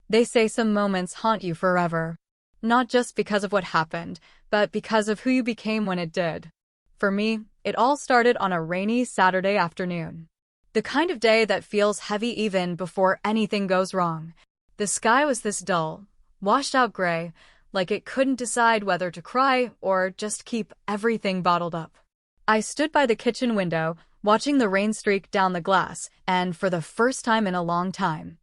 They say some moments haunt you forever. Not just because of what happened, but because of who you became when it did. For me, it all started on a rainy Saturday afternoon. The kind of day that feels heavy even before anything goes wrong. The sky was this dull, washed-out gray, like it couldn't decide whether to cry or just keep everything bottled up. I stood by the kitchen window, watching the rain streak down the glass, and for the first time in a long time,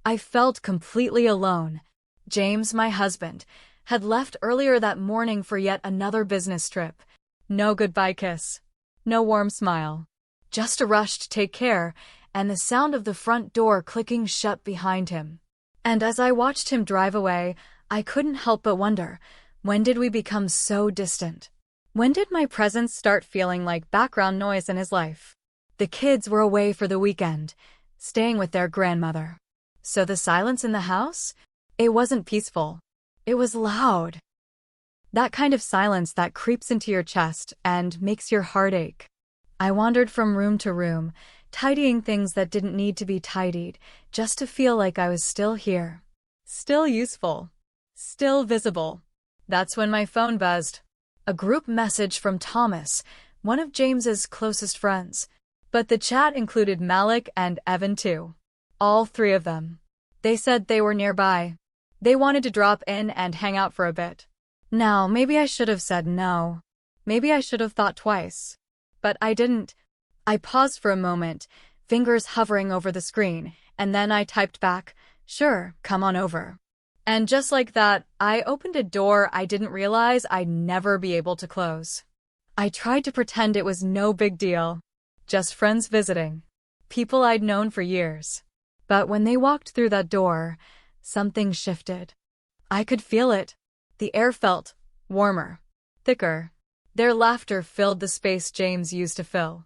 I felt completely alone. James, my husband, had left earlier that morning for yet another business trip. No goodbye kiss. No warm smile. Just a rush to take care, and the sound of the front door clicking shut behind him. And as I watched him drive away, I couldn't help but wonder, when did we become so distant? When did my presence start feeling like background noise in his life? The kids were away for the weekend, staying with their grandmother. So the silence in the house? It wasn't peaceful. It was loud. That kind of silence that creeps into your chest and makes your heart ache. I wandered from room to room, tidying things that didn't need to be tidied, just to feel like I was still here. Still useful. Still visible. That's when my phone buzzed. A group message from Thomas, one of James's closest friends. But the chat included Malik and Evan too. All three of them. They said they were nearby. They wanted to drop in and hang out for a bit. Now, maybe I should have said no. Maybe I should have thought twice. But I didn't. I paused for a moment, fingers hovering over the screen, and then I typed back, "Sure, come on over." And just like that, I opened a door I didn't realize I'd never be able to close. I tried to pretend it was no big deal. Just friends visiting. People I'd known for years. But when they walked through that door, something shifted. I could feel it. The air felt warmer, thicker. Their laughter filled the space James used to fill.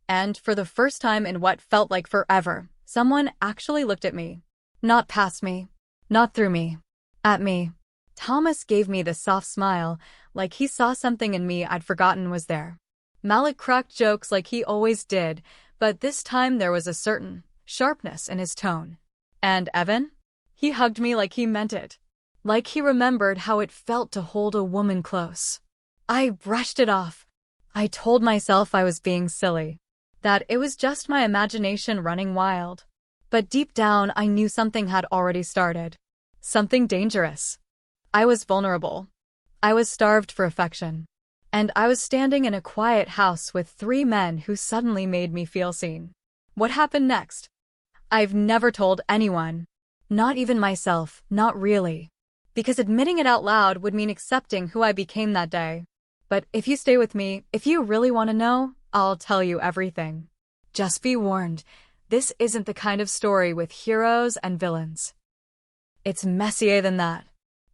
And for the first time in what felt like forever, someone actually looked at me. Not past me. Not through me. At me. Thomas gave me the soft smile, like he saw something in me I'd forgotten was there. Malik cracked jokes like he always did, but this time there was a certain sharpness in his tone. And Evan? He hugged me like he meant it. Like he remembered how it felt to hold a woman close. I brushed it off. I told myself I was being silly. That it was just my imagination running wild. But deep down I knew something had already started. Something dangerous. I was vulnerable. I was starved for affection. And I was standing in a quiet house with three men who suddenly made me feel seen. What happened next? I've never told anyone. Not even myself, not really. Because admitting it out loud would mean accepting who I became that day. But if you stay with me, if you really want to know, I'll tell you everything. Just be warned, this isn't the kind of story with heroes and villains. It's messier than that.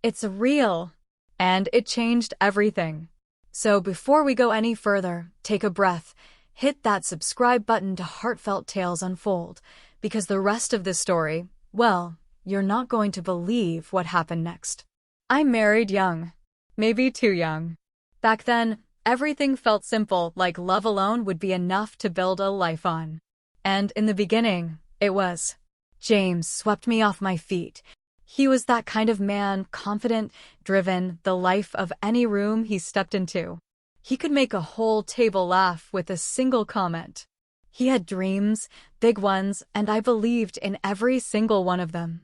It's real. And it changed everything. So before we go any further, take a breath, hit that subscribe button to Heartfelt Tales Unfold, because the rest of this story, well, you're not going to believe what happened next. I married young. Maybe too young. Back then, everything felt simple, like love alone would be enough to build a life on. And in the beginning, it was. James swept me off my feet. He was that kind of man, confident, driven, the life of any room he stepped into. He could make a whole table laugh with a single comment. He had dreams, big ones, and I believed in every single one of them.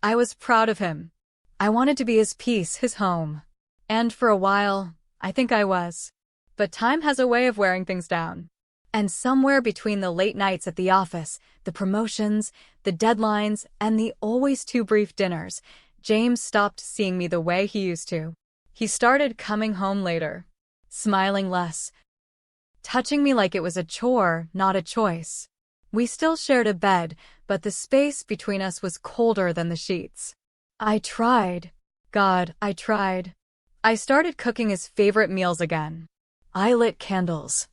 I was proud of him. I wanted to be his peace, his home. And for a while, I think I was. But time has a way of wearing things down. And somewhere between the late nights at the office, the promotions, the deadlines, and the always too brief dinners, James stopped seeing me the way he used to. He started coming home later, smiling less, touching me like it was a chore, not a choice. We still shared a bed, but the space between us was colder than the sheets. I tried. God, I tried. I started cooking his favorite meals again. I lit candles.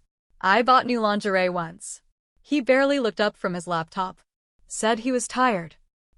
I bought new lingerie once. He barely looked up from his laptop. Said he was tired.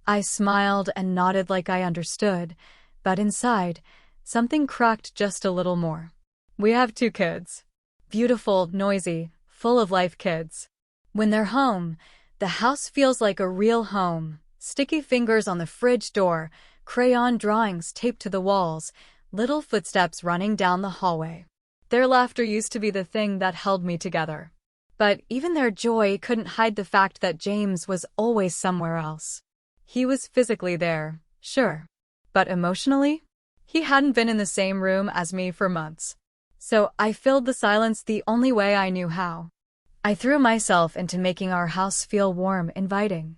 I smiled and nodded like I understood, but inside, something cracked just a little more. We have 2 kids. Beautiful, noisy, full of life kids. When they're home, the house feels like a real home, Sticky fingers on the fridge door, crayon drawings taped to the walls, little footsteps running down the hallway. Their laughter used to be the thing that held me together. But even their joy couldn't hide the fact that James was always somewhere else. He was physically there, sure. But emotionally? He hadn't been in the same room as me for months. So I filled the silence the only way I knew how. I threw myself into making our house feel warm, inviting.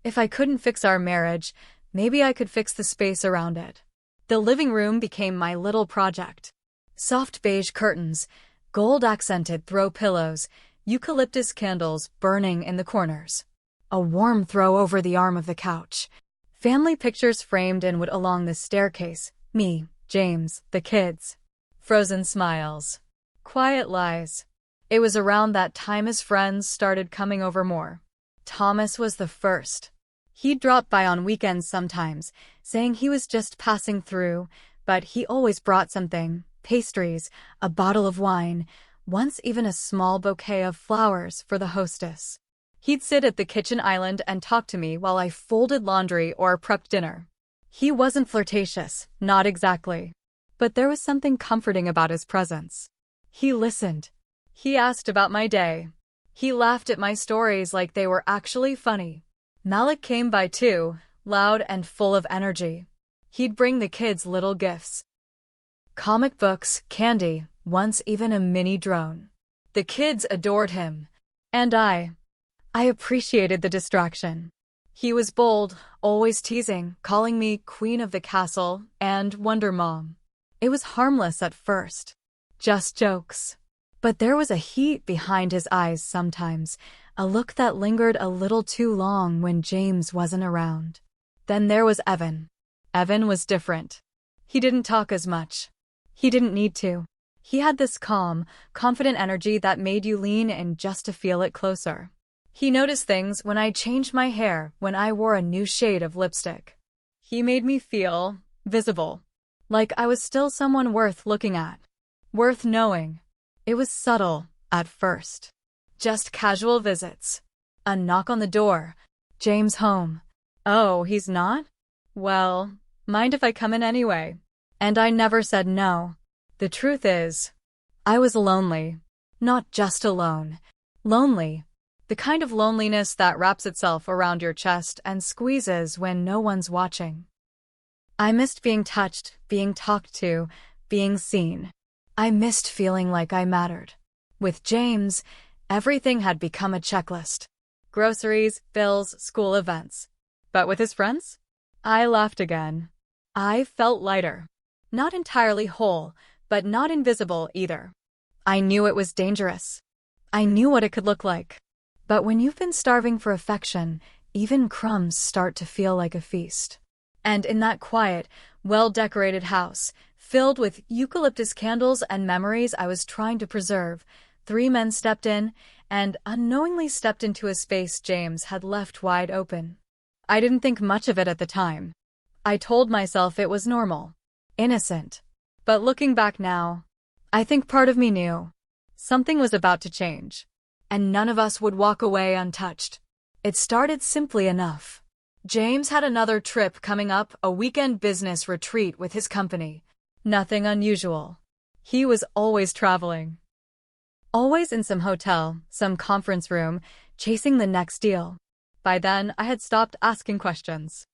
If I couldn't fix our marriage, maybe I could fix the space around it. The living room became my little project. Soft beige curtains, gold-accented throw pillows, eucalyptus candles burning in the corners. A warm throw over the arm of the couch. Family pictures framed in wood along the staircase. Me, James, the kids. Frozen smiles. Quiet lies. It was around that time his friends started coming over more. Thomas was the first. He'd drop by on weekends sometimes, saying he was just passing through, but he always brought something. Pastries, a bottle of wine, once even a small bouquet of flowers for the hostess. He'd sit at the kitchen island and talk to me while I folded laundry or prepped dinner. He wasn't flirtatious, not exactly. But there was something comforting about his presence. He listened. He asked about my day. He laughed at my stories like they were actually funny. Malik came by too, loud and full of energy. He'd bring the kids little gifts. Comic books, candy, once even a mini drone. The kids adored him. And I appreciated the distraction. He was bold, always teasing, calling me Queen of the Castle and Wonder Mom. It was harmless at first. Just jokes. But there was a heat behind his eyes sometimes, a look that lingered a little too long when James wasn't around. Then there was Evan. Evan was different. He didn't talk as much. He didn't need to. He had this calm, confident energy that made you lean in just to feel it closer. He noticed things when I changed my hair, when I wore a new shade of lipstick. He made me feel visible. Like I was still someone worth looking at. Worth knowing. It was subtle, at first. Just casual visits. A knock on the door. James home. Oh, he's not? Well, mind if I come in anyway? And I never said no. The truth is, I was lonely. Not just alone. Lonely. The kind of loneliness that wraps itself around your chest and squeezes when no one's watching. I missed being touched, being talked to, being seen. I missed feeling like I mattered. With James, everything had become a checklist. Groceries, bills, school events. But with his friends? I laughed again. I felt lighter. Not entirely whole, but not invisible either. I knew it was dangerous. I knew what it could look like. But when you've been starving for affection, even crumbs start to feel like a feast. And in that quiet, well-decorated house, filled with eucalyptus candles and memories I was trying to preserve, 3 men stepped in and unknowingly stepped into a space James had left wide open. I didn't think much of it at the time. I told myself it was normal, innocent. But looking back now, I think part of me knew something was about to change. And none of us would walk away untouched. It started simply enough. James had another trip coming up, a weekend business retreat with his company. Nothing unusual. He was always traveling. Always in some hotel, some conference room, chasing the next deal. By then, I had stopped asking questions.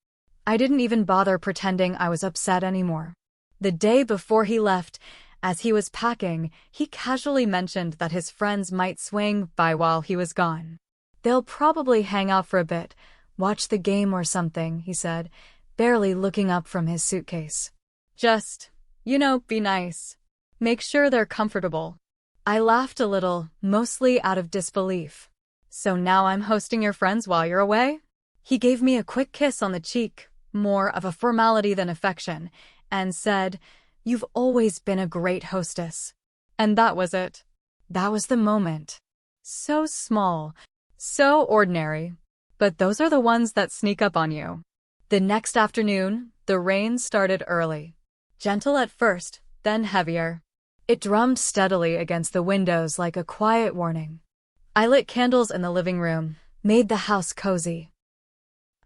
I didn't even bother pretending I was upset anymore. The day before he left, as he was packing, he casually mentioned that his friends might swing by while he was gone. They'll probably hang out for a bit, watch the game or something, he said, barely looking up from his suitcase. Just, be nice. Make sure they're comfortable. I laughed a little, mostly out of disbelief. So now I'm hosting your friends while you're away? He gave me a quick kiss on the cheek, more of a formality than affection, and said, "You've always been a great hostess." And that was it. That was the moment. So small, so ordinary. But those are the ones that sneak up on you. The next afternoon, the rain started early. Gentle at first, then heavier. It drummed steadily against the windows like a quiet warning. I lit candles in the living room, made the house cozy.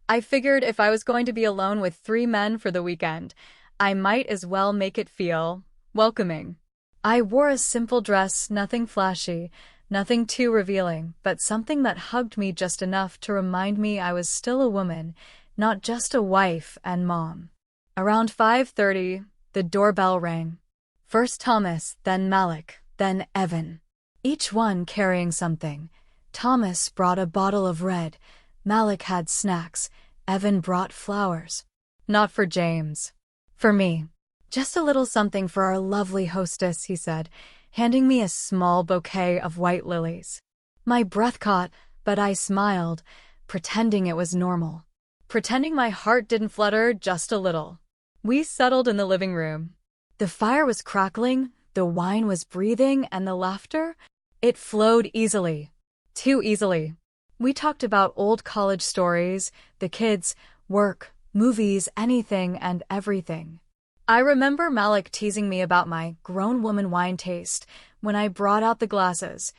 I figured if I was going to be alone with 3 men for the weekend, I might as well make it feel welcoming. I wore a simple dress, nothing flashy, nothing too revealing, but something that hugged me just enough to remind me I was still a woman, not just a wife and mom. Around 5:30, the doorbell rang. First Thomas, then Malik, then Evan. Each one carrying something. Thomas brought a bottle of red, Malik had snacks, Evan brought flowers. Not for James. For me. Just a little something for our lovely hostess, he said, handing me a small bouquet of white lilies. My breath caught, but I smiled, pretending it was normal. Pretending my heart didn't flutter just a little. We settled in the living room. The fire was crackling, the wine was breathing, and the laughter, it flowed easily. Too easily. We talked about old college stories, the kids, work, movies, anything and everything. I remember Malik teasing me about my grown woman wine taste when I brought out the glasses.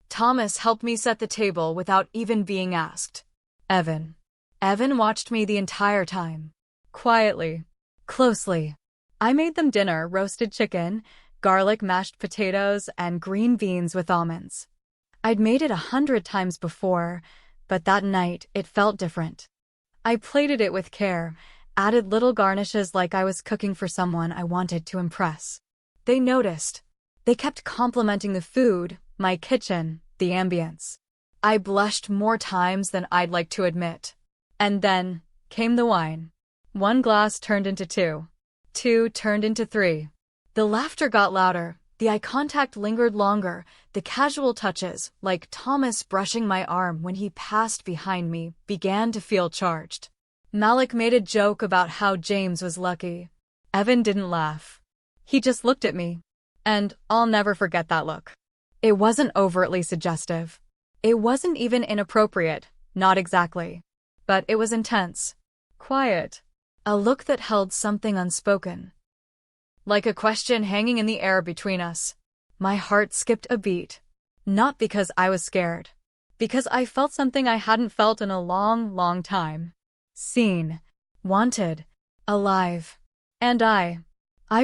Thomas helped me set the table without even being asked. Evan watched me the entire time. Quietly. Closely. I made them dinner, roasted chicken, garlic mashed potatoes, and green beans with almonds. I'd made it 100 times before, but that night it felt different. I plated it with care, added little garnishes like I was cooking for someone I wanted to impress. They noticed. They kept complimenting the food, my kitchen, the ambience. I blushed more times than I'd like to admit. And then came the wine. 1 glass turned into 2. 2 turned into 3. The laughter got louder, the eye contact lingered longer, the casual touches, like Thomas brushing my arm when he passed behind me, began to feel charged. Malik made a joke about how James was lucky. Evan didn't laugh. He just looked at me. And I'll never forget that look. It wasn't overtly suggestive. It wasn't even inappropriate, not exactly. But it was intense. Quiet. A look that held something unspoken. Like a question hanging in the air between us. My heart skipped a beat. Not because I was scared. Because I felt something I hadn't felt in a long, long time. Seen. Wanted. Alive. And I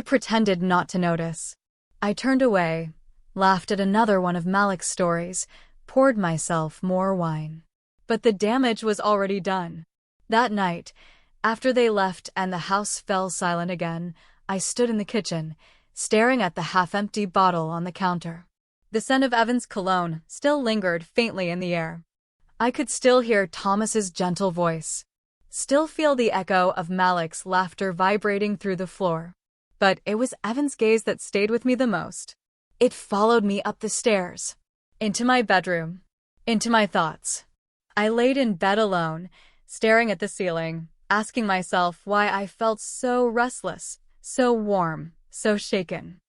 pretended not to notice. I turned away, laughed at another one of Malik's stories, poured myself more wine. But the damage was already done. That night, after they left and the house fell silent again, I stood in the kitchen, staring at the half-empty bottle on the counter. The scent of Evan's cologne still lingered faintly in the air. I could still hear Thomas's gentle voice. Still feel the echo of Malik's laughter vibrating through the floor. But it was Evan's gaze that stayed with me the most. It followed me up the stairs. Into my bedroom. Into my thoughts. I laid in bed alone, staring at the ceiling, asking myself why I felt so restless, so warm, so shaken.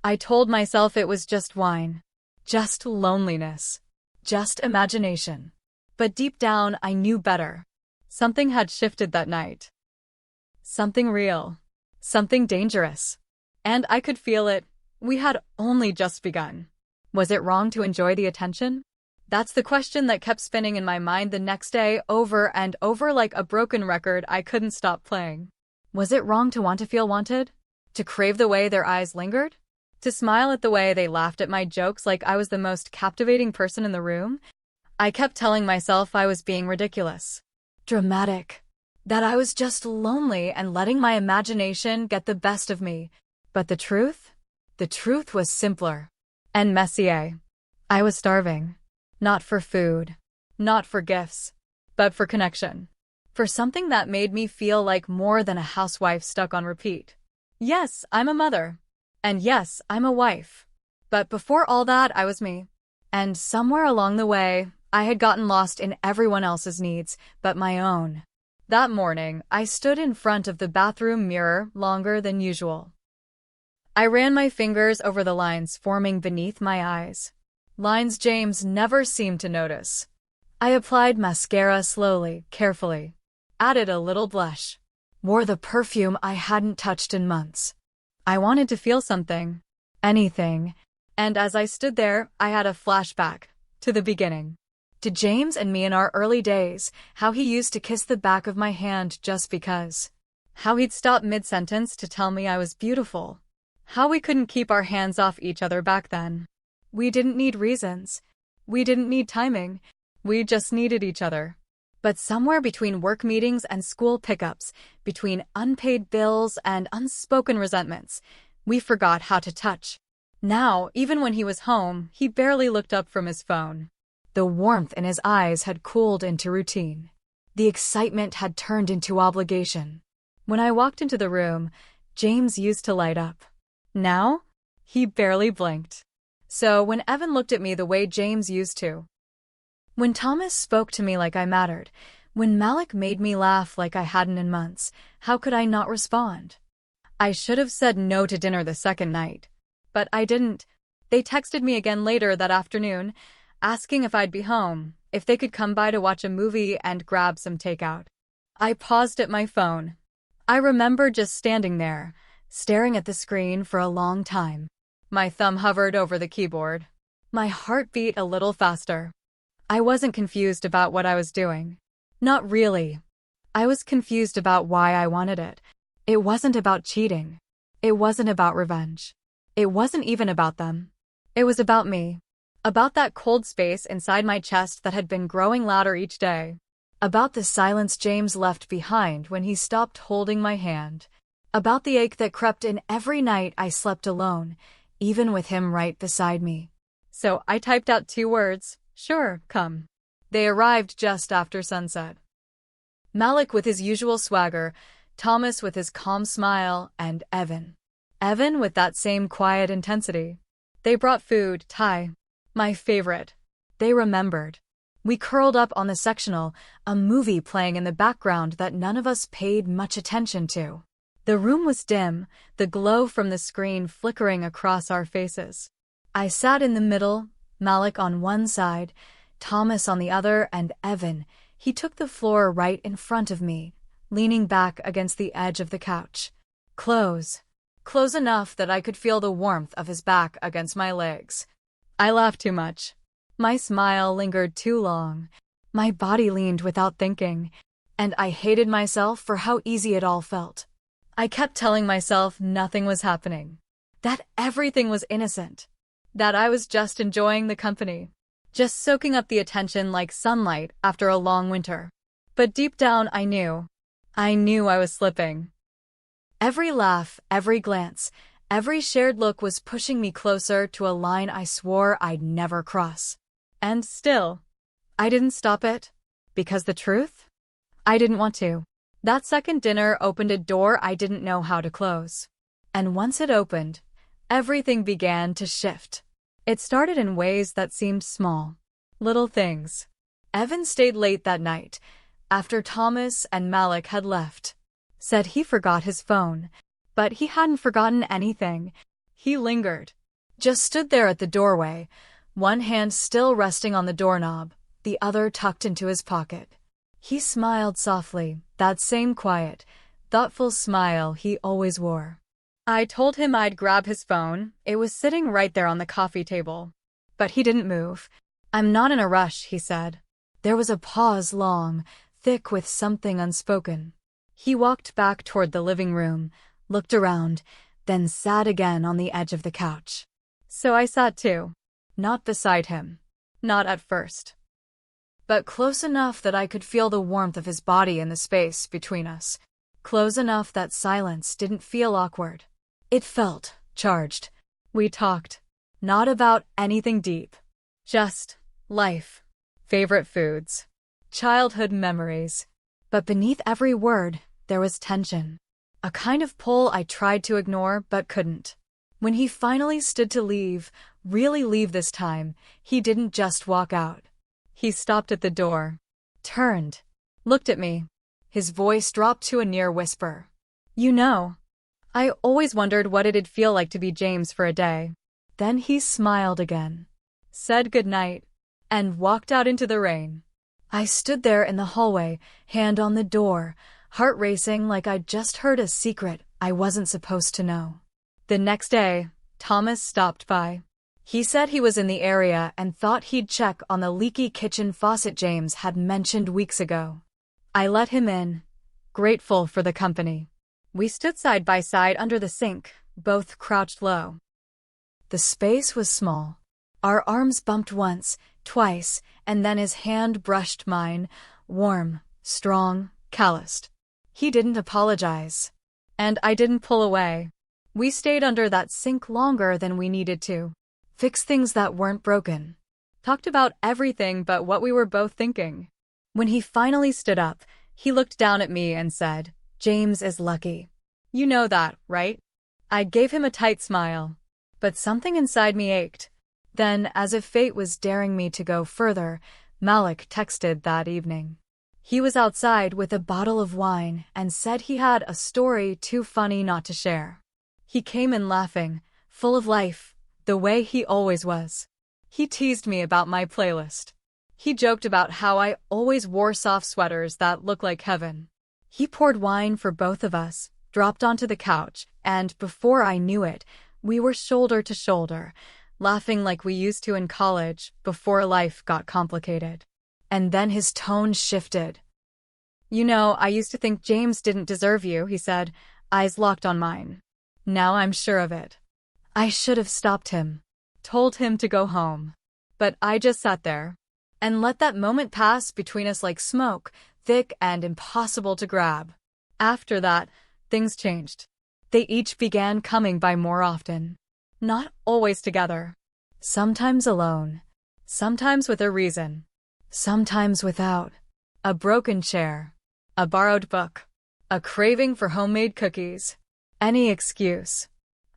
I told myself it was just wine. Just loneliness. Just imagination. But deep down, I knew better. Something had shifted that night. Something real. Something dangerous. And I could feel it. We had only just begun. Was it wrong to enjoy the attention? That's the question that kept spinning in my mind the next day, over and over like a broken record I couldn't stop playing. Was it wrong to want to feel wanted? To crave the way their eyes lingered? To smile at the way they laughed at my jokes like I was the most captivating person in the room? I kept telling myself I was being ridiculous. Dramatic. That I was just lonely and letting my imagination get the best of me. But the truth? The truth was simpler. And messier. I was starving. Not for food. Not for gifts. But for connection. For something that made me feel like more than a housewife stuck on repeat. Yes, I'm a mother. And yes, I'm a wife. But before all that, I was me. And somewhere along the way, I had gotten lost in everyone else's needs, but my own. That morning, I stood in front of the bathroom mirror longer than usual. I ran my fingers over the lines forming beneath my eyes. Lines James never seemed to notice. I applied mascara slowly, carefully. Added a little blush. Wore the perfume I hadn't touched in months. I wanted to feel something. Anything. And as I stood there, I had a flashback. To the beginning. To James and me in our early days, how he used to kiss the back of my hand just because. How he'd stop mid-sentence to tell me I was beautiful. How we couldn't keep our hands off each other back then. We didn't need reasons. We didn't need timing. We just needed each other. But somewhere between work meetings and school pickups, between unpaid bills and unspoken resentments, we forgot how to touch. Now, even when he was home, he barely looked up from his phone. The warmth in his eyes had cooled into routine. The excitement had turned into obligation. When I walked into the room, James used to light up. Now, he barely blinked. So when Evan looked at me the way James used to, when Thomas spoke to me like I mattered, when Malik made me laugh like I hadn't in months, how could I not respond? I should have said no to dinner the second night. But I didn't. They texted me again later that afternoon, asking if I'd be home, if they could come by to watch a movie and grab some takeout. I paused at my phone. I remember just standing there, staring at the screen for a long time. My thumb hovered over the keyboard. My heart beat a little faster. I wasn't confused about what I was doing. Not really. I was confused about why I wanted it. It wasn't about cheating. It wasn't about revenge. It wasn't even about them. It was about me. About that cold space inside my chest that had been growing louder each day. About the silence James left behind when he stopped holding my hand. About the ache that crept in every night I slept alone, even with him right beside me. So I typed out 2 words, "Sure, come." They arrived just after sunset. Malik with his usual swagger, Thomas with his calm smile, and Evan. Evan with that same quiet intensity. They brought food, Thai. My favorite. They remembered. We curled up on the sectional, a movie playing in the background that none of us paid much attention to. The room was dim, the glow from the screen flickering across our faces. I sat in the middle, Malik on one side, Thomas on the other, and Evan, he took the floor right in front of me, leaning back against the edge of the couch. Close. Close enough that I could feel the warmth of his back against my legs. I laughed too much. My smile lingered too long. My body leaned without thinking, and I hated myself for how easy it all felt. I kept telling myself nothing was happening, that everything was innocent, that I was just enjoying the company, just soaking up the attention like sunlight after a long winter. But deep down I knew I was slipping. Every laugh, every glance, every shared look was pushing me closer to a line I swore I'd never cross. And still, I didn't stop it. Because the truth? I didn't want to. That second dinner opened a door I didn't know how to close. And once it opened, everything began to shift. It started in ways that seemed small. Little things. Evan stayed late that night, after Thomas and Malik had left. Said he forgot his phone. But he hadn't forgotten anything. He lingered. Just stood there at the doorway, one hand still resting on the doorknob, the other tucked into his pocket. He smiled softly, that same quiet, thoughtful smile he always wore. I told him I'd grab his phone. It was sitting right there on the coffee table. But he didn't move. "I'm not in a rush," he said. There was a pause long, thick with something unspoken. He walked back toward the living room, looked around, then sat again on the edge of the couch. So I sat too. Not beside him. Not at first. But close enough that I could feel the warmth of his body in the space between us. Close enough that silence didn't feel awkward. It felt charged. We talked. Not about anything deep. Just life. Favorite foods. Childhood memories. But beneath every word, there was tension. A kind of pull I tried to ignore but couldn't. When he finally stood to leave, really leave this time, he didn't just walk out. He stopped at the door, turned, looked at me. His voice dropped to a near whisper. "You know, I always wondered what it'd feel like to be James for a day." Then he smiled again, said goodnight, and walked out into the rain. I stood there in the hallway, hand on the door, heart racing like I'd just heard a secret I wasn't supposed to know. The next day, Thomas stopped by. He said he was in the area and thought he'd check on the leaky kitchen faucet James had mentioned weeks ago. I let him in, grateful for the company. We stood side by side under the sink, both crouched low. The space was small. Our arms bumped once, twice, and then his hand brushed mine, warm, strong, calloused. He didn't apologize. And I didn't pull away. We stayed under that sink longer than we needed to. Fixed things that weren't broken. Talked about everything but what we were both thinking. When he finally stood up, he looked down at me and said, "James is lucky. You know that, right?" I gave him a tight smile. But something inside me ached. Then, as if fate was daring me to go further, Malik texted that evening. He was outside with a bottle of wine and said he had a story too funny not to share. He came in laughing, full of life, the way he always was. He teased me about my playlist. He joked about how I always wore soft sweaters that looked like heaven. He poured wine for both of us, dropped onto the couch, and before I knew it, we were shoulder to shoulder, laughing like we used to in college before life got complicated. And then his tone shifted. "You know, I used to think James didn't deserve you," he said, eyes locked on mine. "Now I'm sure of it." I should have stopped him, told him to go home. But I just sat there and let that moment pass between us like smoke, thick and impossible to grab. After that, things changed. They each began coming by more often. Not always together. Sometimes alone. Sometimes with a reason. Sometimes without. A broken chair. A borrowed book. A craving for homemade cookies. Any excuse.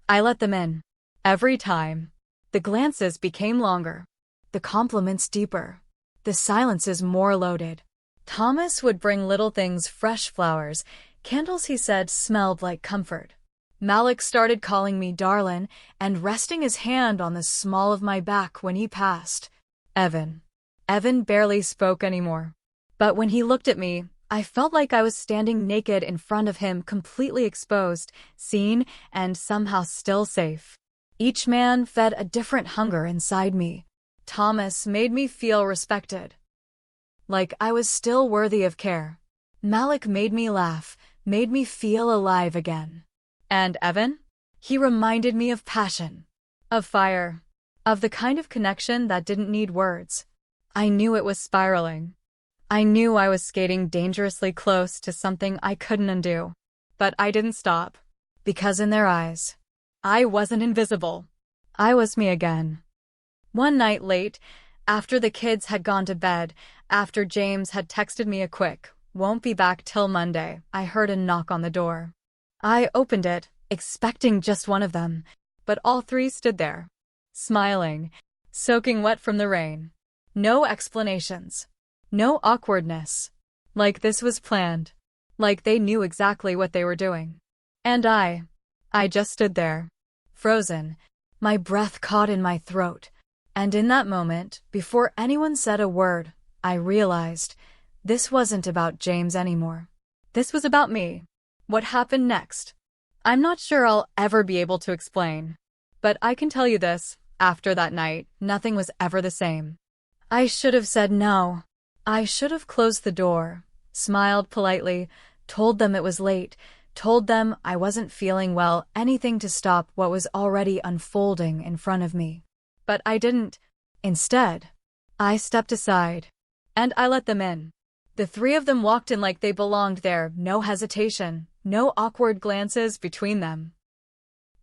I let them in. Every time. The glances became longer. The compliments deeper. The silences more loaded. Thomas would bring little things, fresh flowers, candles he said smelled like comfort. Malik started calling me darlin' and resting his hand on the small of my back when he passed. Evan. Evan barely spoke anymore. But when he looked at me, I felt like I was standing naked in front of him, completely exposed, seen, and somehow still safe. Each man fed a different hunger inside me. Thomas made me feel respected. Like I was still worthy of care. Malik made me laugh, made me feel alive again. And Evan? He reminded me of passion, of fire, of the kind of connection that didn't need words. I knew it was spiraling. I knew I was skating dangerously close to something I couldn't undo. But I didn't stop. Because in their eyes, I wasn't invisible. I was me again. One night late, after the kids had gone to bed, after James had texted me a quick, "Won't be back till Monday," I heard a knock on the door. I opened it, expecting just one of them, but all three stood there, smiling, soaking wet from the rain. No explanations. No awkwardness. Like this was planned. Like they knew exactly what they were doing. And I just stood there, frozen, my breath caught in my throat. And in that moment, before anyone said a word, I realized this wasn't about James anymore. This was about me. What happened next? I'm not sure I'll ever be able to explain. But I can tell you this, after that night, nothing was ever the same. I should have said no. I should have closed the door, smiled politely, told them it was late, told them I wasn't feeling well, anything to stop what was already unfolding in front of me. But I didn't. Instead, I stepped aside, and I let them in. The three of them walked in like they belonged there, no hesitation, no awkward glances between them.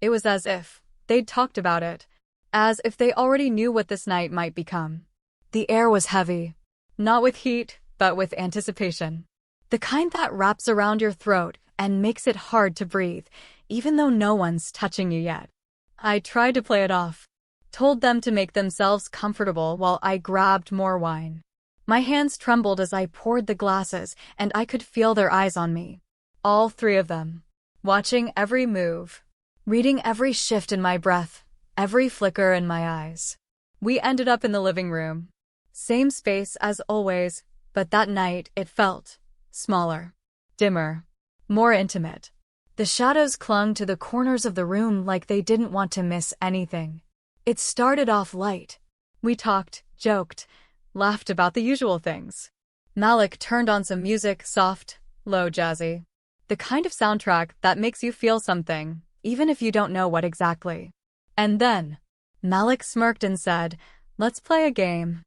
It was as if they'd talked about it, as if they already knew what this night might become. The air was heavy, not with heat, but with anticipation. The kind that wraps around your throat and makes it hard to breathe, even though no one's touching you yet. I tried to play it off, told them to make themselves comfortable while I grabbed more wine. My hands trembled as I poured the glasses, and I could feel their eyes on me. All three of them, watching every move, reading every shift in my breath, every flicker in my eyes. We ended up in the living room. Same space as always, but that night it felt smaller, dimmer, more intimate. The shadows clung to the corners of the room like they didn't want to miss anything. It started off light. We talked, joked, laughed about the usual things. Malik turned on some music, soft, low jazzy. The kind of soundtrack that makes you feel something, even if you don't know what exactly. And then, Malik smirked and said, "Let's play a game."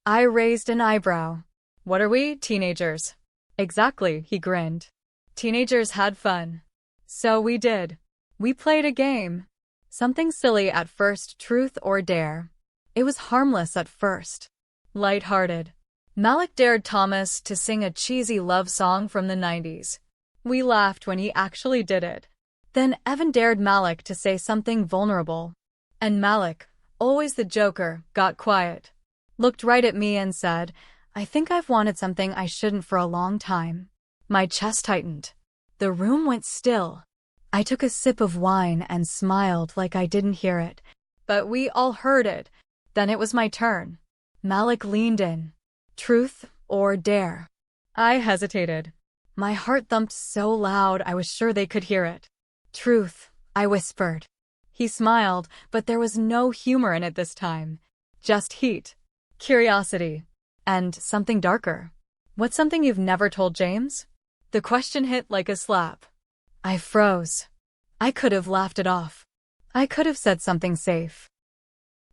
I raised an eyebrow. "What are we, teenagers?" "Exactly," he grinned. "Teenagers had fun." So we did. We played a game. Something silly at first, truth or dare. It was harmless at first. Light-hearted. Malik dared Thomas to sing a cheesy love song from the 90s. We laughed when he actually did it. Then Evan dared Malik to say something vulnerable. And Malik, always the joker, got quiet. Looked right at me and said, "I think I've wanted something I shouldn't for a long time." My chest tightened. The room went still. I took a sip of wine and smiled like I didn't hear it. But we all heard it. Then it was my turn. Malik leaned in. Truth or dare? I hesitated. My heart thumped so loud I was sure they could hear it. Truth, I whispered. He smiled, but there was no humor in it this time. Just heat, curiosity, and something darker. "What's something you've never told James?" The question hit like a slap. I froze. I could have laughed it off. I could have said something safe.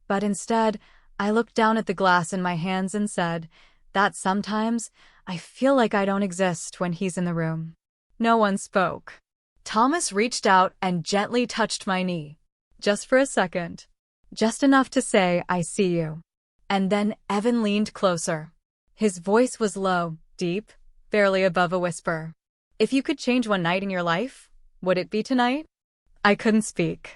But instead, I looked down at the glass in my hands and said that sometimes I feel like I don't exist when he's in the room. No one spoke. Thomas reached out and gently touched my knee. Just for a second. Just enough to say, "I see you." And then Evan leaned closer. His voice was low, deep, barely above a whisper. "If you could change one night in your life, would it be tonight?" I couldn't speak.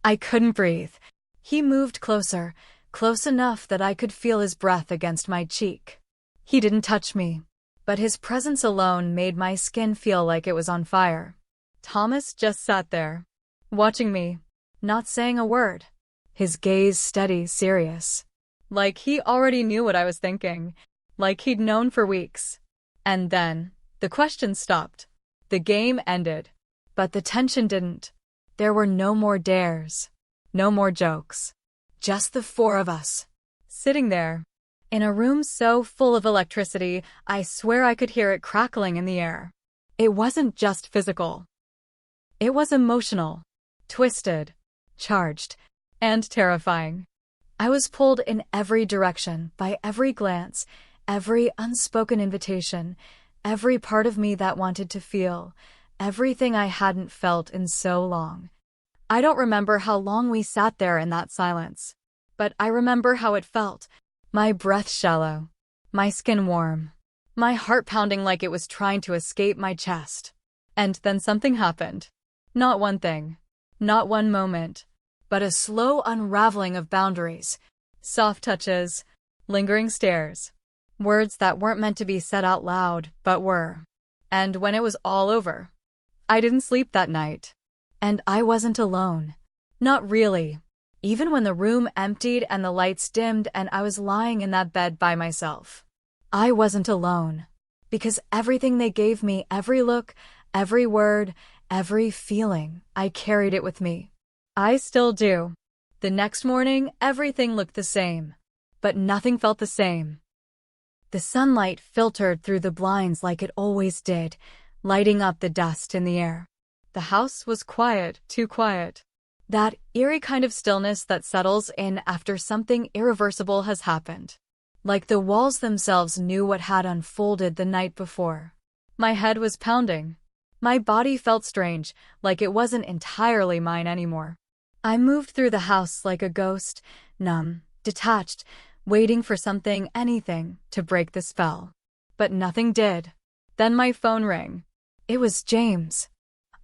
I couldn't breathe. He moved closer, close enough that I could feel his breath against my cheek. He didn't touch me, but his presence alone made my skin feel like it was on fire. Thomas just sat there, watching me, not saying a word. His gaze steady, serious. Like he already knew what I was thinking. Like he'd known for weeks. And then, the questions stopped. The game ended. But the tension didn't. There were no more dares. No more jokes. Just the four of us. Sitting there. In a room so full of electricity, I swear I could hear it crackling in the air. It wasn't just physical. It was emotional. Twisted. Charged. And terrifying. I was pulled in every direction, by every glance, every unspoken invitation, every part of me that wanted to feel, everything I hadn't felt in so long. I don't remember how long we sat there in that silence, but I remember how it felt. My breath shallow, my skin warm, my heart pounding like it was trying to escape my chest. And then something happened. Not one thing, not one moment, but a slow unraveling of boundaries, soft touches, lingering stares, words that weren't meant to be said out loud, but were. And when it was all over, I didn't sleep that night. And I wasn't alone. Not really. Even when the room emptied and the lights dimmed and I was lying in that bed by myself. I wasn't alone. Because everything they gave me, every look, every word, every feeling, I carried it with me. I still do. The next morning, everything looked the same. But nothing felt the same. The sunlight filtered through the blinds like it always did, lighting up the dust in the air. The house was quiet, too quiet. That eerie kind of stillness that settles in after something irreversible has happened. Like the walls themselves knew what had unfolded the night before. My head was pounding. My body felt strange, like it wasn't entirely mine anymore. I moved through the house like a ghost, numb, detached, waiting for something, anything, to break the spell. But nothing did. Then my phone rang. It was James.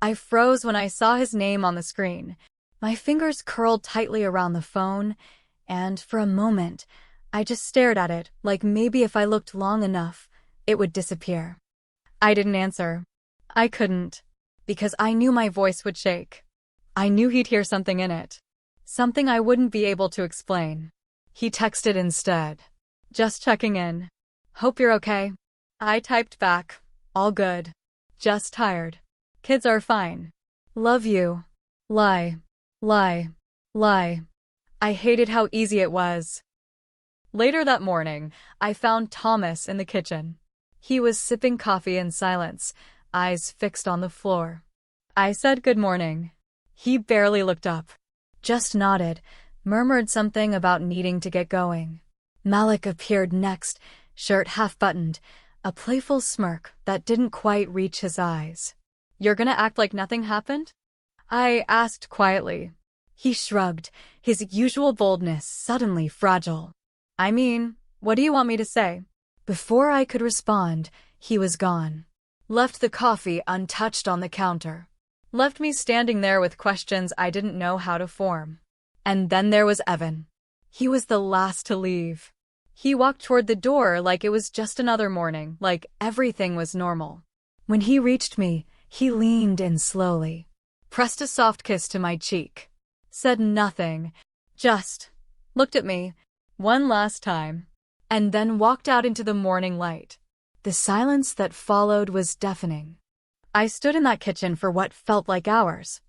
I froze when I saw his name on the screen. My fingers curled tightly around the phone, and for a moment, I just stared at it, like maybe if I looked long enough, it would disappear. I didn't answer. I couldn't, because I knew my voice would shake. I knew he'd hear something in it. Something I wouldn't be able to explain. He texted instead. "Just checking in. Hope you're okay." I typed back. "All good. Just tired. Kids are fine. Love you. Lie. Lie. Lie." I hated how easy it was. Later that morning, I found Thomas in the kitchen. He was sipping coffee in silence, eyes fixed on the floor. I said good morning. He barely looked up, just nodded, murmured something about needing to get going. Malik appeared next, shirt half-buttoned, a playful smirk that didn't quite reach his eyes. "You're gonna act like nothing happened?" I asked quietly. He shrugged, his usual boldness suddenly fragile. "I mean, what do you want me to say?" Before I could respond, he was gone. Left the coffee untouched on the counter. Left me standing there with questions I didn't know how to form. And then there was Evan. He was the last to leave. He walked toward the door like it was just another morning, like everything was normal. When he reached me, he leaned in slowly, pressed a soft kiss to my cheek, said nothing, just looked at me one last time, and then walked out into the morning light. The silence that followed was deafening. I stood in that kitchen for what felt like hours,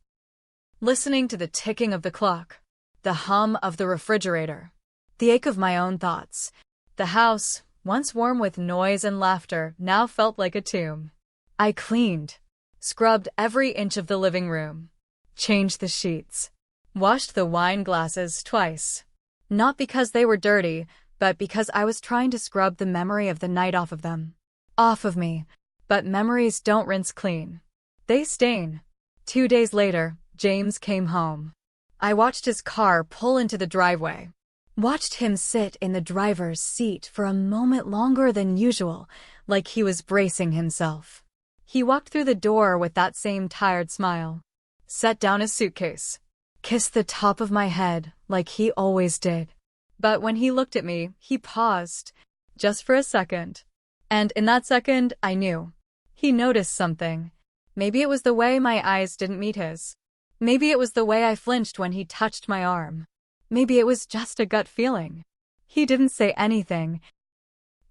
listening to the ticking of the clock, the hum of the refrigerator, the ache of my own thoughts. The house, once warm with noise and laughter, now felt like a tomb. I cleaned, scrubbed every inch of the living room, changed the sheets, washed the wine glasses twice. Not because they were dirty, but because I was trying to scrub the memory of the night off of them. Off of me. But memories don't rinse clean. They stain. 2 days later, James came home. I watched his car pull into the driveway. Watched him sit in the driver's seat for a moment longer than usual, like he was bracing himself. He walked through the door with that same tired smile. Set down his suitcase. Kissed the top of my head, like he always did. But when he looked at me, he paused, just for a second. And in that second, I knew. He noticed something. Maybe it was the way my eyes didn't meet his. Maybe it was the way I flinched when he touched my arm. Maybe it was just a gut feeling. He didn't say anything,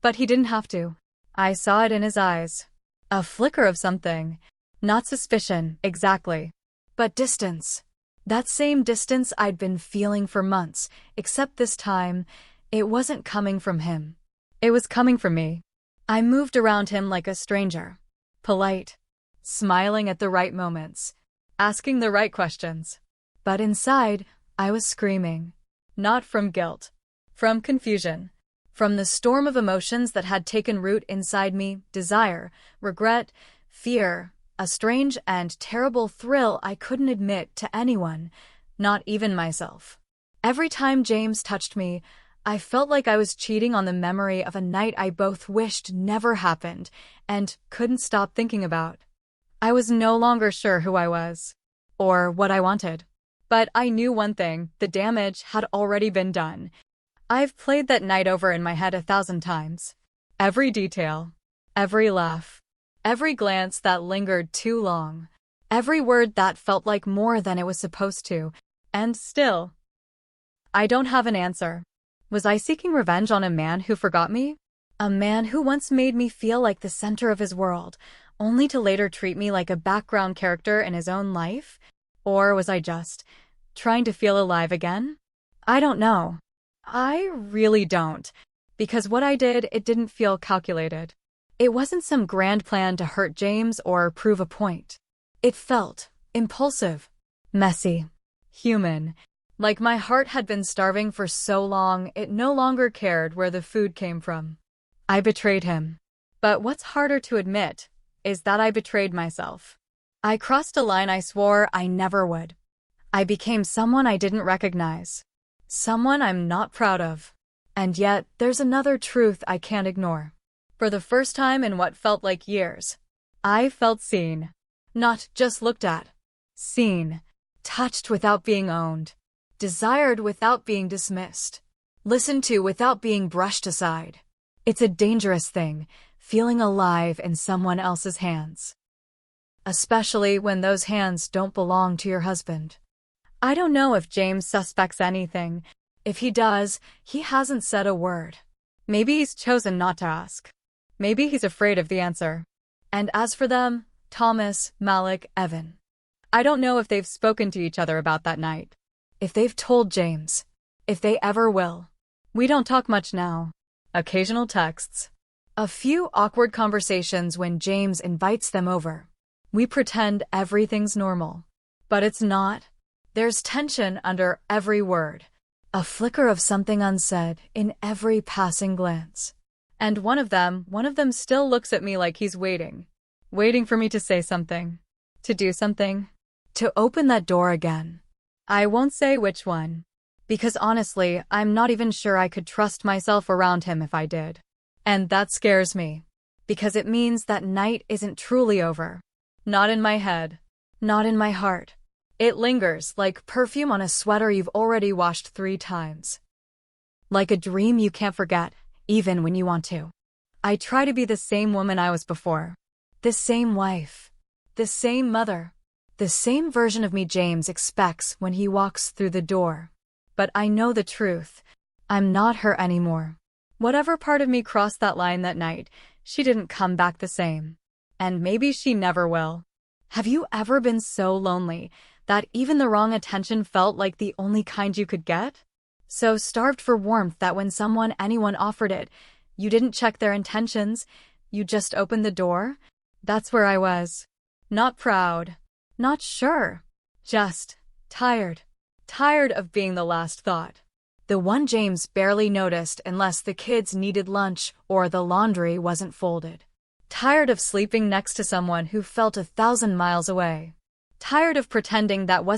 but he didn't have to. I saw it in his eyes. A flicker of something. Not suspicion, exactly, but distance. That same distance I'd been feeling for months, except this time, it wasn't coming from him. It was coming from me. I moved around him like a stranger. Polite, smiling at the right moments, asking the right questions. But inside, I was screaming. Not from guilt, from confusion, from the storm of emotions that had taken root inside me: desire, regret, fear, a strange and terrible thrill I couldn't admit to anyone, not even myself. Every time James touched me, I felt like I was cheating on the memory of a night I both wished never happened and couldn't stop thinking about. I was no longer sure who I was, or what I wanted. But I knew one thing: the damage had already been done. I've played that night over in my head 1,000 times. Every detail, every laugh, every glance that lingered too long, every word that felt like more than it was supposed to, and still, I don't have an answer. Was I seeking revenge on a man who forgot me? A man who once made me feel like the center of his world, only to later treat me like a background character in his own life? Or was I just trying to feel alive again? I don't know. I really don't. Because what I did, it didn't feel calculated. It wasn't some grand plan to hurt James or prove a point. It felt impulsive, messy, human. Like my heart had been starving for so long, it no longer cared where the food came from. I betrayed him. But what's harder to admit is that I betrayed myself. I crossed a line I swore I never would. I became someone I didn't recognize. Someone I'm not proud of. And yet, there's another truth I can't ignore. For the first time in what felt like years, I felt seen. Not just looked at. Seen. Touched without being owned. Desired without being dismissed. Listened to without being brushed aside. It's a dangerous thing, feeling alive in someone else's hands. Especially when those hands don't belong to your husband. I don't know if James suspects anything. If he does, he hasn't said a word. Maybe he's chosen not to ask. Maybe he's afraid of the answer. And as for them, Thomas, Malik, Evan, I don't know if they've spoken to each other about that night. If they've told James. if they ever will. We don't talk much now. Occasional texts. A few awkward conversations when James invites them over. We pretend everything's normal. But it's not. There's tension under every word. A flicker of something unsaid in every passing glance. And one of them still looks at me like he's waiting for me to say something, to do something, to open that door again. I won't say which one, because honestly, I'm not even sure I could trust myself around him if I did. And that scares me, because it means that night isn't truly over. Not in my head, not in my heart. It lingers like perfume on a sweater you've already washed 3 times. Like a dream you can't forget, even when you want to. I try to be the same woman I was before. The same wife. The same mother. The same version of me James expects when he walks through the door. But I know the truth. I'm not her anymore. Whatever part of me crossed that line that night, she didn't come back the same. And maybe she never will. Have you ever been so lonely that even the wrong attention felt like the only kind you could get? So starved for warmth that when anyone offered it, you didn't check their intentions, you just opened the door? That's where I was. Not proud. Not sure. Just tired. Tired of being the last thought. The one James barely noticed unless the kids needed lunch or the laundry wasn't folded. Tired of sleeping next to someone who felt 1,000 miles away. Tired of pretending that wasn't